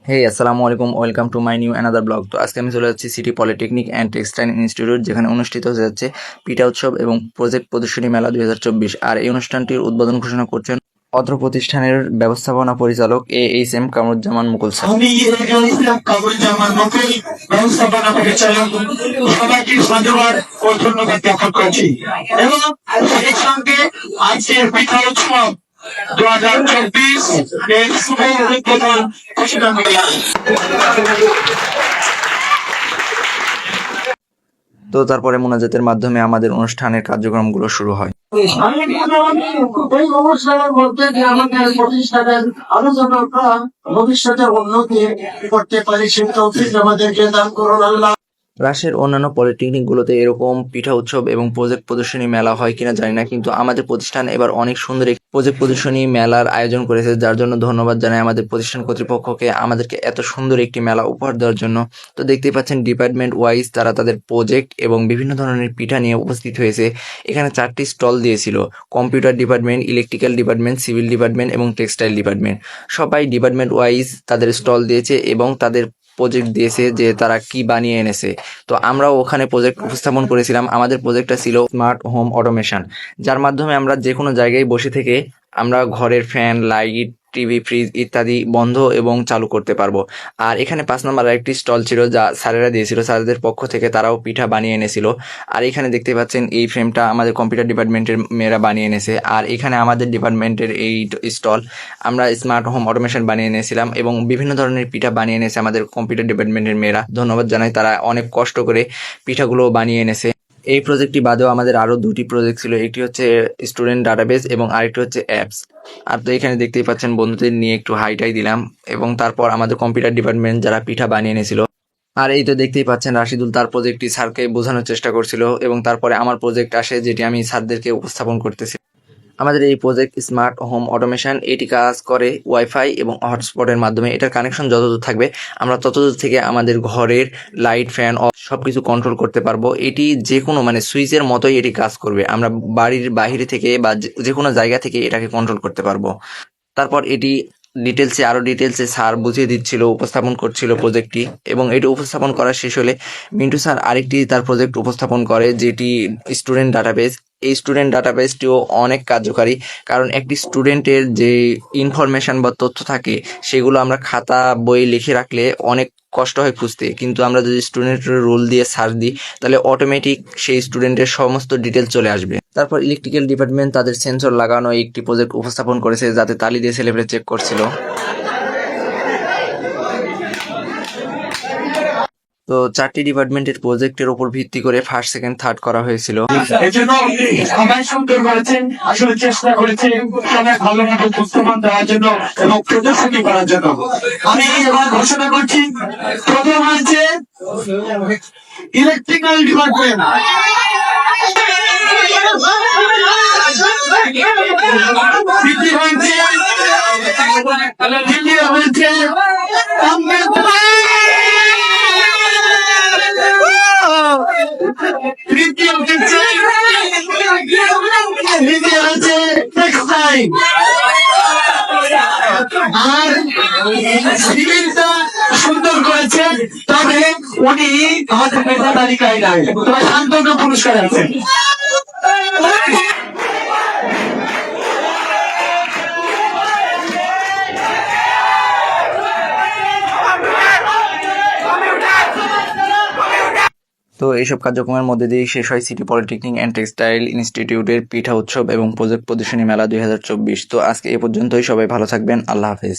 আসসালামু আলাইকুম, welcome to my new another blog. তো আজকে আমি চলে যাচ্ছি city polytechnic and textile institute, যেখানে অনুষ্ঠিত হতে যাচ্ছে পিঠা উৎসব এবং প্রজেক্ট প্রদর্শনী মেলা 2024। আর এই অনুষ্ঠানটির উদ্বোধন ঘোষণা করছেন অত্র প্রতিষ্ঠানের ব্যবস্থাপনা পরিচালক AHM কামরুজ্জামান মুকুল স্যার। আমি কামরুজ্জামান মুকুল, ব্যবস্থাপনা পরিচালক, সবাইকে ধন্যবাদ ও ধন্যবাদ জ্ঞাপন করছি। এবং সেই সঙ্গে আজকের পিঠা উৎসব 2024 এর শুভ উদ্বোধন ঘোষণা করলাম। তো তারপরে মোনাজাতের মাধ্যমে আমাদের অনুষ্ঠানের কার্যক্রমগুলো শুরু হয়। এই অনুষ্ঠানের মধ্যে যে আমাদের প্রতিষ্ঠানের আলোচনা ভবিষ্যতে উন্নতি করতে পারি সেই তৌফিক আমাদেরকে দান করুন আল্লাহ। রাজশাহীর অন্যান্য পলিটেকনিকগুলোতে এরকম পিঠা উৎসব এবং প্রজেক্ট প্রদর্শনী মেলা হয় কিনা জানি না, কিন্তু আমাদের প্রতিষ্ঠান এবার অনেক সুন্দর একটি প্রজেক্ট প্রদর্শনী মেলার আয়োজন করেছে, যার জন্য ধন্যবাদ জানাই আমাদের প্রতিষ্ঠান কর্তৃপক্ষকে আমাদেরকে এত সুন্দর একটি মেলা উপহার দেওয়ার জন্য। তো দেখতেই পাচ্ছেন ডিপার্টমেন্ট ওয়াইজ তারা তাদের প্রজেক্ট এবং বিভিন্ন ধরনের পিঠা নিয়ে উপস্থিত হয়েছে। এখানে 4টি স্টল দিয়েছিল: computer department, electrical department, civil department এবং টেক্সটাইল ডিপার্টমেন্ট। সবাই ডিপার্টমেন্ট ওয়াইজ তাদের স্টল দিয়েছে এবং তাদের প্রজেক্ট দিয়েছে যে তারা কি বানিয়ে এনেছে। তো আমরাও ওখানে প্রজেক্ট উপস্থাপন করেছিলাম। আমাদের প্রজেক্টটা ছিল স্মার্ট হোম অটোমেশন, যার মাধ্যমে আমরা যে কোনো জায়গায় বসে থেকে আমরা ঘরের ফ্যান, লাইট, টিভি, ফ্রিজ ইত্যাদি বন্ধ এবং চালু করতে পারবো। আর এখানে 5 নম্বর আরেকটি স্টল ছিল যা স্যারেরা দিয়েছিল, স্যারদের পক্ষ থেকে তারাও পিঠা বানিয়ে এনেছিল। আর এখানে দেখতে পাচ্ছেন এই ফ্রেমটা আমাদের কম্পিউটার ডিপার্টমেন্টের মেয়েরা বানিয়ে এনেছে। আর এখানে আমাদের ডিপার্টমেন্টের এই স্টল, আমরা স্মার্ট হোম অটোমেশন বানিয়ে এনেছিলাম এবং বিভিন্ন ধরনের পিঠা বানিয়ে এনেছে আমাদের কম্পিউটার ডিপার্টমেন্টের মেয়েরা। ধন্যবাদ জানাই, তারা অনেক কষ্ট করে পিঠাগুলো বানিয়ে এনেছে। এই প্রজেক্টটি বাদেও আমাদের আরও 2টি প্রজেক্ট ছিল, একটি হচ্ছে স্টুডেন্ট ডাটাবেস এবং আরেকটি হচ্ছে অ্যাপস। আর তো এখানে দেখতেই পাচ্ছেন বন্ধুদের নিয়ে একটু হাইটাই দিলাম এবং তারপর আমাদের কম্পিউটার ডিপার্টমেন্ট যারা পিঠা বানিয়ে এনেছিল। আর এই তো দেখতেই পাচ্ছেন রাশিদুল তার প্রজেক্টটি স্যারকে বোঝানোর চেষ্টা করছিল এবং তারপরে আমার প্রজেক্ট আসে যেটি আমি স্যারদেরকে উপস্থাপন করতেছি। আমাদের এই প্রজেক্ট স্মার্ট হোম অটোমেশন, এটি কাজ করে ওয়াইফাই এবং হটস্পটের মাধ্যমে। এটার কানেকশন যতদূর থাকবে আমরা ততদূর থেকে আমাদের ঘরের লাইট, ফ্যান সব কিছু কন্ট্রোল করতে পারবো। এটি যে কোনো সুইচের মতোই এটি কাজ করবে। আমরা বাড়ির বাইরে থেকে বা যে কোনো জায়গা থেকে এটাকে কন্ট্রোল করতে পারবো। তারপর এটি আরও ডিটেলসে স্যার বুঝিয়ে দিচ্ছিল, উপস্থাপন করছিল প্রজেক্টটি। এবং এটি উপস্থাপন করা শেষ হলে মিন্টু স্যার আরেকটি তার প্রজেক্ট উপস্থাপন করে, যেটি স্টুডেন্ট ডাটাবেস। এই স্টুডেন্ট ডাটাবেসটিও অনেক কার্যকারী, কারণ একটি স্টুডেন্টের যে ইনফরমেশন বা তথ্য থাকে সেগুলো আমরা খাতা বই লিখে রাখলে অনেক কষ্ট হয় খুঁজতে, কিন্তু আমরা যদি স্টুডেন্টের রোল দিয়ে সার্চ দিই তাহলে অটোমেটিক সেই স্টুডেন্টের সমস্ত ডিটেলস চলে আসবে। তারপর ইলেকট্রিক্যাল ডিপার্টমেন্ট তাদের সেন্সর লাগানো একটি প্রজেক্ট উপস্থাপন করেছে, যাতে তালি দিয়ে ছেলেপেলে চেক করছিল। তো 4টি ডিপার্টমেন্টের প্রজেক্টের উপর ভিত্তি করে ফার্স্ট, সেকেন্ড, থার্ড করা হয়েছিল। এজন্য সবাই সুন্দর করেছেন, আসলে চেষ্টা করেছেন সবাই ভালো মতো উপস্থাপন দেওয়ার জন্য এবং প্রদর্শনী করার জন্য। আমি এবার ঘোষণা করছি, প্রথম হয়েছে ইলেকট্রিক্যাল ডিপার্টমেন্ট, দ্বিতীয় হয়েছে তৃতীয় হচ্ছে টেক্সটাইল। আর সিভিলটা সুন্দর করেছে, তবে উনি আমাদের মেধা তালিকায় নাই, তবে শান্তন্য পুরস্কার আছে। তো এইসব কার্যক্রমের মধ্যে দিয়ে শেষ হয় সিটি পলিটেকনিক অ্যান্ড টেক্সটাইল ইনস্টিটিউটের পিঠা উৎসব এবং প্রজেক্ট প্রদর্শনী মেলা 2024। তো আজকে এ পর্যন্তই, সবাই ভালো থাকবেন, আল্লাহ হাফেজ।